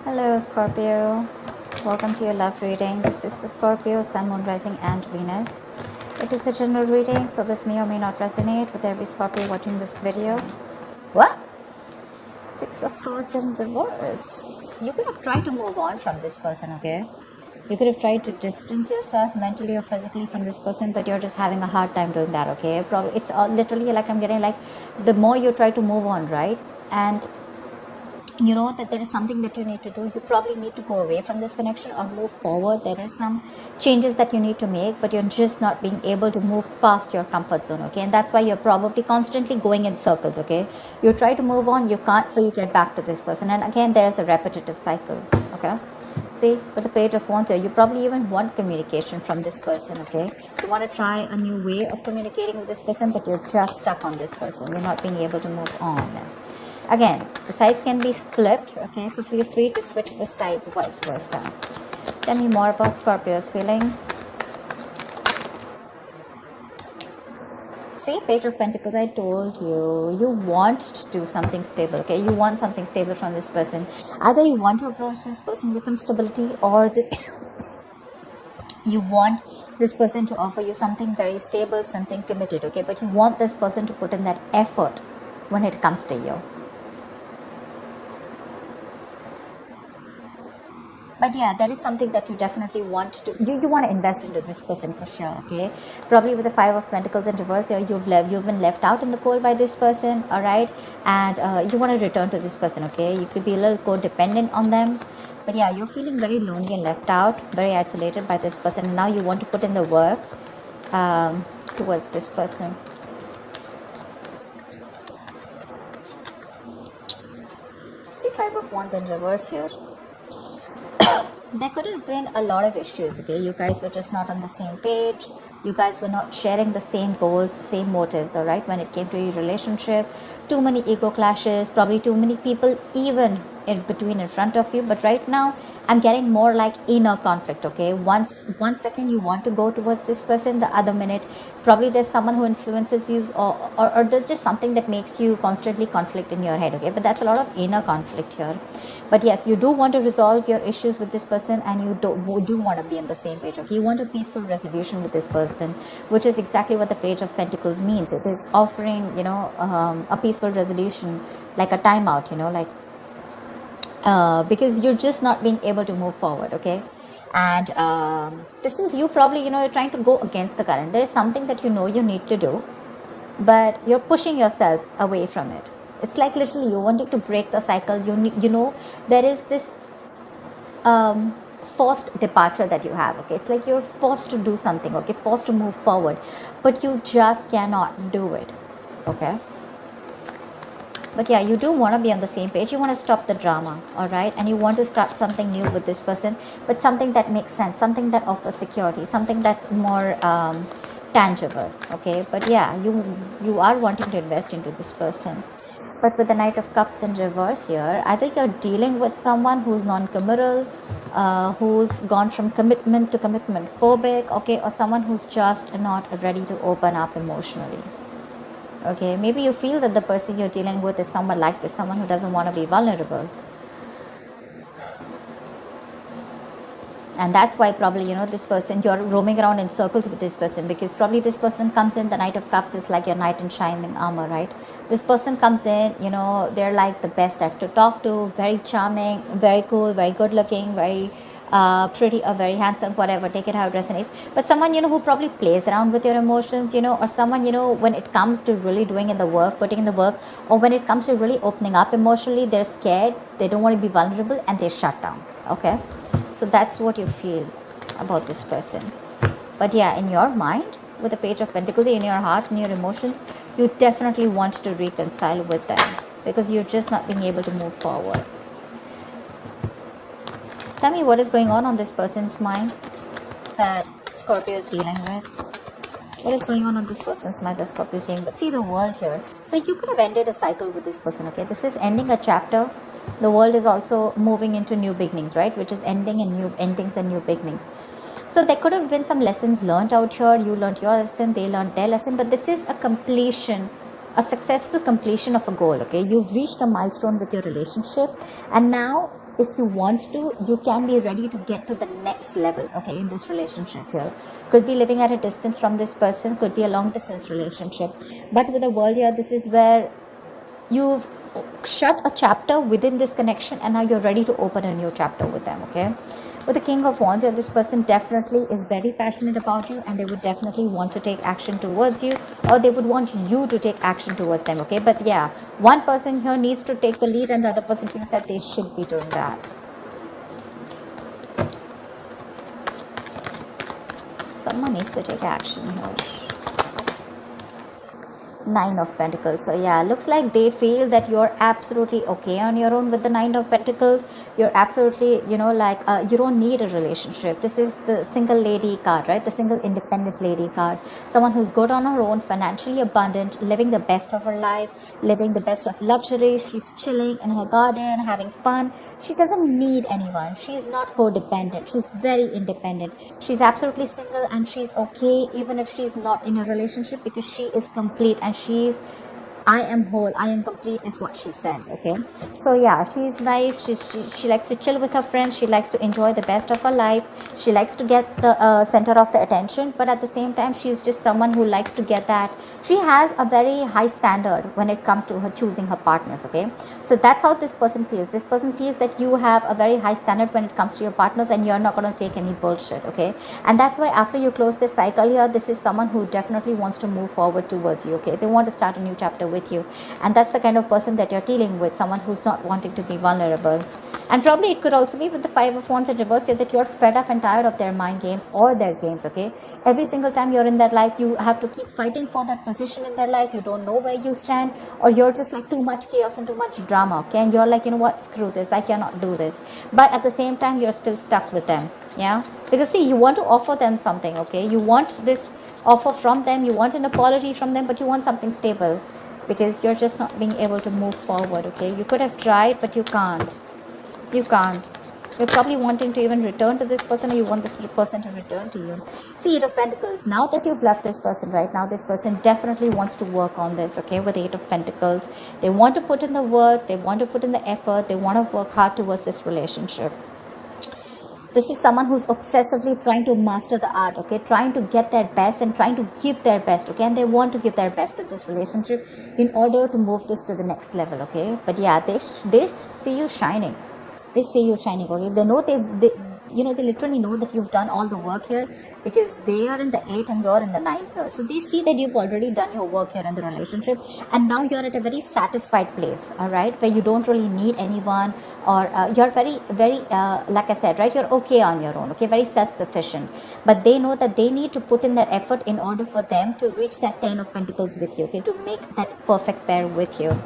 Hello Scorpio, welcome to your love reading. This is for Scorpio, Sun, Moon, Rising and Venus. It is a general reading, so this may or may not resonate with every Scorpio watching this video. What? Six of Swords in reverse. You could have tried to move on from this person, okay? You could have tried to distance yourself mentally or physically from this person, but you're just having a hard time doing that, okay? Probably it's literally like I'm getting like the more you try to move on, right? And you know that there is something that you need to do. You probably need to go away from this connection or move forward. There is some changes that you need to make, but you're just not being able to move past your comfort zone, okay? And that's why you're probably constantly going in circles, okay? You try to move on, you can't, so you get back to this person, and again there's a repetitive cycle, okay? See, with the Page of Wands here, you probably even want communication from this person, okay? You want to try a new way of communicating with this person, but you're just stuck on this person. You're not being able to move on. Again, the sides can be flipped, okay? So feel free to switch the sides, vice versa. Tell me more about Scorpio's feelings. See, Page of Pentacles, I told you, you want to do something stable, okay? You want something stable from this person. Either you want to approach this person with some stability, or you want this person to offer you something very stable, something committed, okay? But you want this person to put in that effort when it comes to you. But yeah, there is something that you definitely want to, you want to invest into this person for sure, okay? Probably with the Five of Pentacles in reverse here, you've been left out in the cold by this person, all right? And you want to return to this person, okay? You could be a little codependent on them. But yeah, you're feeling very lonely and left out, very isolated by this person. And now you want to put in the work towards this person. See, Five of Wands in reverse here. There could have been a lot of issues, okay? You guys were just not on the same page. You guys were not sharing the same goals, the same motives, all right? When it came to your relationship, too many ego clashes, probably too many people even in between in front of you. But right now, I'm getting more like inner conflict, okay? One second you want to go towards this person, the other minute, probably there's someone who influences you, or there's just something that makes you constantly conflict in your head, okay? But that's a lot of inner conflict here. But yes, you do want to resolve your issues with this person, and you do want to be on the same page, okay? You want a peaceful resolution with this person, which is exactly what the Page of Pentacles means. It is offering, you know, a peaceful resolution, like a timeout, you know, like because you're just not being able to move forward, okay? And this is you probably, you know, you're trying to go against the current. There is something that you know you need to do, but you're pushing yourself away from it. It's like literally you wanting to break the cycle. You know, there is this forced departure that you have, okay? It's like you're forced to do something, okay? Forced to move forward, but you just cannot do it, okay? But yeah, you do want to be on the same page. You want to stop the drama, all right? And you want to start something new with this person, but something that makes sense, something that offers security, something that's more tangible, okay? But yeah, you are wanting to invest into this person. But with the Knight of Cups in reverse here, either you're dealing with someone who's non-committal, who's gone from commitment to commitment phobic, okay? Or someone who's just not ready to open up emotionally. Okay, maybe you feel that the person you're dealing with is someone like this, someone who doesn't want to be vulnerable. And that's why probably, you know, this person, you're roaming around in circles with this person, because probably this person comes in, the Knight of Cups is like your knight in shining armor, right? This person comes in, you know, they're like the best actor to talk to, very charming, very cool, very good looking, very pretty or very handsome, whatever, take it how it resonates. But someone, you know, who probably plays around with your emotions, you know, or someone, you know, when it comes to really doing in the work, putting in the work, or when it comes to really opening up emotionally, they're scared, they don't want to be vulnerable, and they shut down, okay? So that's what you feel about this person. But yeah, in your mind, with the Page of Pentacles, in your heart, in your emotions, you definitely want to reconcile with them, because you're just not being able to move forward. Tell me what is going on this person's mind that Scorpio is dealing with. What is going on this person's mind that Scorpio is dealing with? See the world here. So you could have ended a cycle with this person, okay? This is ending a chapter. The world is also moving into new beginnings, right? Which is ending and new endings and new beginnings. So there could have been some lessons learned out here. You learned your lesson, they learned their lesson. But this is a completion, a successful completion of a goal, okay? You've reached a milestone with your relationship. And now if you want to, you can be ready to get to the next level, okay, in this relationship here. Could be living at a distance from this person, could be a long distance relationship. But with the world here, this is where you've shut a chapter within this connection and now you're ready to open a new chapter with them, okay. With the King of Wands here, this person definitely is very passionate about you, and they would definitely want to take action towards you, or they would want you to take action towards them, okay. But yeah, one person here needs to take the lead and the other person thinks that they should be doing that. Someone needs to take action here. Nine of Pentacles. So yeah, looks like they feel that you're absolutely okay on your own with the Nine of Pentacles. You're absolutely, you know, like you don't need a relationship. This is the single lady card, right? The single independent lady card. Someone who's good on her own, financially abundant, living the best of her life, living the best of luxury. She's chilling in her garden, having fun. She doesn't need anyone. She's not codependent. She's very independent. She's absolutely single and she's okay even if she's not in a relationship, because she is complete and she's, I am whole, I am complete is what she says, okay. So yeah, she's nice. She likes to chill with her friends. She likes to enjoy the best of her life. She likes to get the center of the attention, but at the same time she's just someone who likes to get that. She has a very high standard when it comes to her choosing her partners, okay. So that's how this person feels. This person feels that you have a very high standard when it comes to your partners and you're not going to take any bullshit, okay. And that's why after you close this cycle here, this is someone who definitely wants to move forward towards you, okay. They want to start a new chapter with you, and that's the kind of person that you're dealing with, someone who's not wanting to be vulnerable. And probably it could also be with the Five of Wands in reverse here that you're fed up and tired of their mind games or their games, okay. Every single time you're in their life, you have to keep fighting for that position in their life. You don't know where you stand, or you're just like too much chaos and too much drama, okay. And you're like, you know what, screw this, I cannot do this. But at the same time, you're still stuck with them, yeah. Because see, you want to offer them something, okay. You want this offer from them, you want an apology from them, but you want something stable, because you're just not being able to move forward, okay. You could have tried, but you can't. You're probably wanting to even return to this person, or you want this person to return to you. See, Eight of Pentacles. Now that you've left this person, right now this person definitely wants to work on this, okay. With Eight of Pentacles, they want to put in the work, they want to put in the effort, they want to work hard towards this relationship. This is someone who's obsessively trying to master the art, okay, trying to get their best and trying to give their best, okay, and they want to give their best with this relationship in order to move this to the next level, okay. But yeah, they see you shining. They see you shining, okay. They know they you know, they literally know that you've done all the work here, because they are in the 8 and you're in the 9 here. So they see that you've already done your work here in the relationship, and now you're at a very satisfied place, all right, where you don't really need anyone, or you're very like I said, right, you're okay on your own, okay, very self-sufficient. But they know that they need to put in that effort in order for them to reach that 10 of Pentacles with you, okay, to make that perfect pair with you.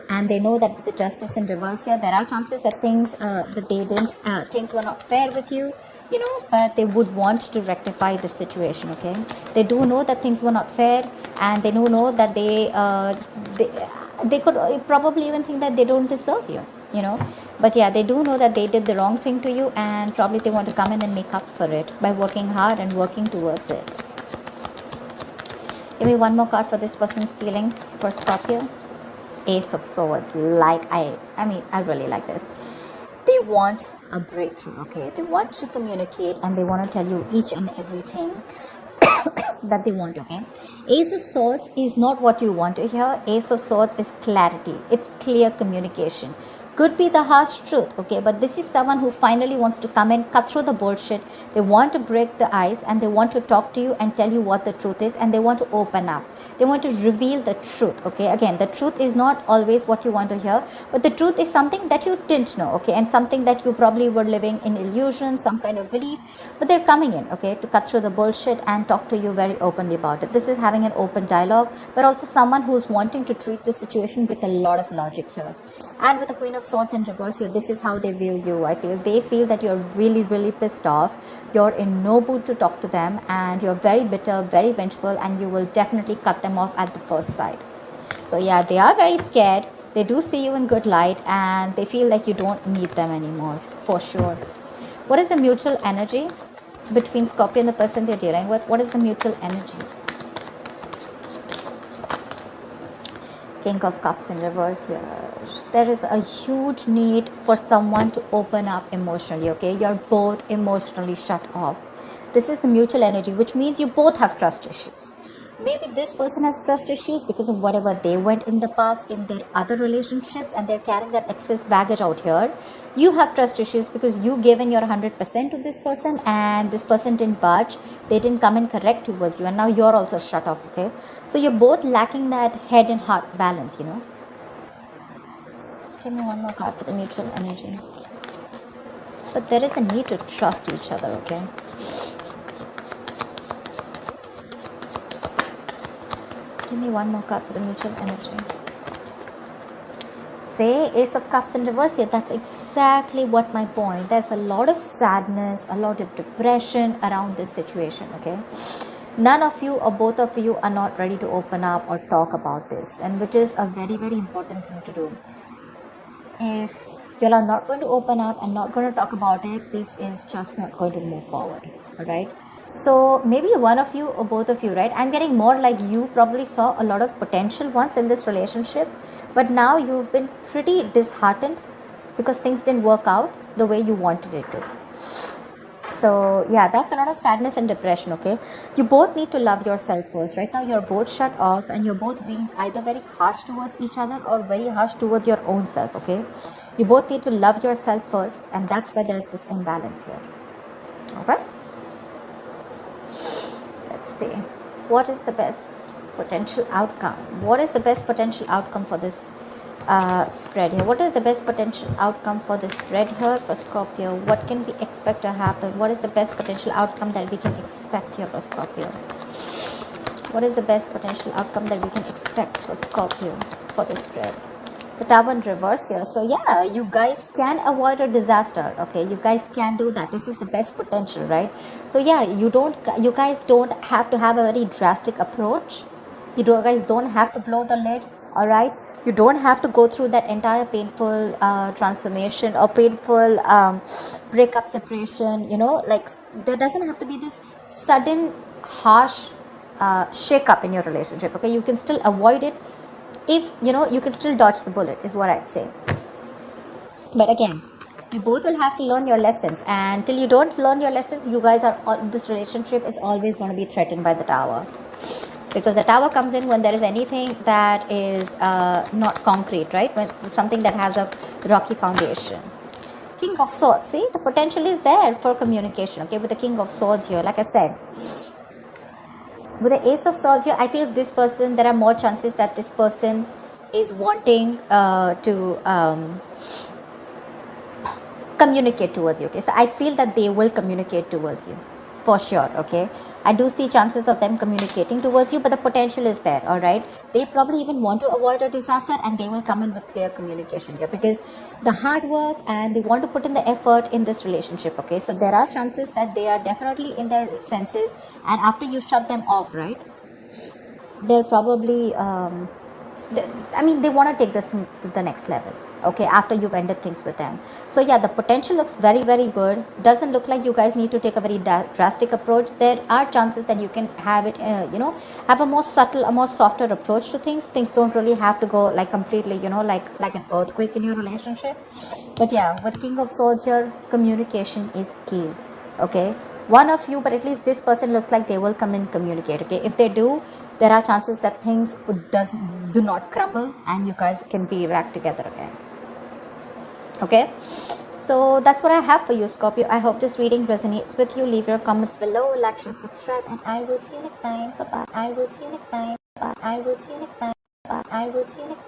And they know that with the Justice in reverse here, there are chances that things things were not fair with you, you know, but they would want to rectify the situation, okay. They do know that things were not fair, and they do know that they could probably even think that they don't deserve you, you know. But yeah, they do know that they did the wrong thing to you, and probably they want to come in and make up for it by working hard and working towards it. Give me one more card for this person's feelings for Scorpio. Ace of Swords. Like I mean, I really like this. They want a breakthrough, okay. They want to communicate, and they want to tell you each and everything that they want, okay. Ace of Swords is not what you want to hear. Ace of Swords is clarity. It's clear communication. Could be the harsh truth, okay, but this is someone who finally wants to come in, cut through the bullshit. They want to break the ice, and they want to talk to you and tell you what the truth is, and they want to open up. They want to reveal the truth, okay. Again, the truth is not always what you want to hear, but the truth is something that you didn't know, okay, and something that you probably were living in illusion, some kind of belief, but they're coming in, okay, to cut through the bullshit and talk to you very openly about it. This is having an open dialogue, but also someone who's wanting to treat the situation with a lot of logic here. And with the Queen of Swords in reverse here, this is how they view you. I feel they feel that you're really pissed off. You're in no mood to talk to them, and you're very bitter, very vengeful, and you will definitely cut them off at the first sight. So yeah, they are very scared. They do see you in good light, and they feel like you don't need them anymore, for sure. What is the mutual energy between Scorpio and the person they're dealing with? What is the mutual energy? King of Cups in reverse here. There is a huge need for someone to open up emotionally, okay? You're both emotionally shut off. This is the mutual energy, which means you both have trust issues. Maybe this person has trust issues because of whatever they went in the past in their other relationships, and they're carrying that excess baggage out here. You have trust issues because you gave in your 100% to this person, and this person didn't budge. They didn't come in correct towards you, and now you're also shut off, okay? So you're both lacking that head and heart balance, you know. Give me one more card for the mutual energy. But there is a need to trust each other, okay? Give me one more card for the mutual energy. Say Ace of Cups in reverse here. That's exactly what my point. There's a lot of sadness, a lot of depression around this situation, okay? None of you or both of you are not ready to open up or talk about this, and which is a very, very important thing to do. If you are not going to open up and not going to talk about it, this is just not going to move forward, all right? So maybe one of you or both of you, right? I'm getting more like you probably saw a lot of potential once in this relationship, but now you've been pretty disheartened because things didn't work out the way you wanted it to. So yeah, that's a lot of sadness and depression, okay? You both need to love yourself first. Right now you're both shut off, and you're both being either very harsh towards each other or very harsh towards your own self, okay? You both need to love yourself first, and that's where there's this imbalance here, okay? Let's see. What is the best potential outcome? What is the best potential outcome for this spread here? What is the best potential outcome for this spread here for Scorpio? What can we expect to happen? What is the best potential outcome that we can expect here for Scorpio? What is the best potential outcome that we can expect for Scorpio for this spread? The Tower in reverse here. So yeah, you guys can avoid a disaster, okay? You guys can do that. This is the best potential, right? So yeah, you guys don't have to have a very drastic approach. Guys don't have to blow the lid, all right? You don't have to go through that entire painful transformation or painful breakup, separation, you know, like there doesn't have to be this sudden harsh shake up in your relationship, okay? You can still avoid it. If you know, you can still dodge the bullet is what I'd say. But again, you both will have to learn your lessons, and till you don't learn your lessons, you guys are this relationship is always going to be threatened by the Tower, because the Tower comes in when there is anything that is not concrete, right? When something that has a rocky foundation. King of Swords, see, the potential is there for communication, okay? With the King of Swords here, like I said, with the Ace of Swords here, I feel this person, there are more chances that this person is wanting to communicate towards you, okay? So I feel that they will communicate towards you for sure, okay? I do see chances of them communicating towards you, but the potential is there, all right? They probably even want to avoid a disaster, and they will come in with clear communication here, because the hard work and they want to put in the effort in this relationship, okay? So there are chances that they are definitely in their senses, and after you shut them off, right, they're probably they want to take this to the next level, okay, after you've ended things with them. So yeah, the potential looks very, very good. Doesn't look like you guys need to take a very drastic approach. There are chances that you can have it, have a more subtle, a more softer approach to things. Things don't really have to go like completely, like an earthquake in your relationship. But yeah, with King of Swords here, communication is key, okay? One of you, but at least this person looks like they will come and communicate, okay? If they do, there are chances that things do not crumble, and you guys can be back together again, okay? So that's what I have for you, Scorpio. I hope this reading resonates with you. Leave your comments below, like, share, subscribe, and I will see you next time. Bye bye. I will see you next time. Bye. I will see you next time. Bye. I will see you next time.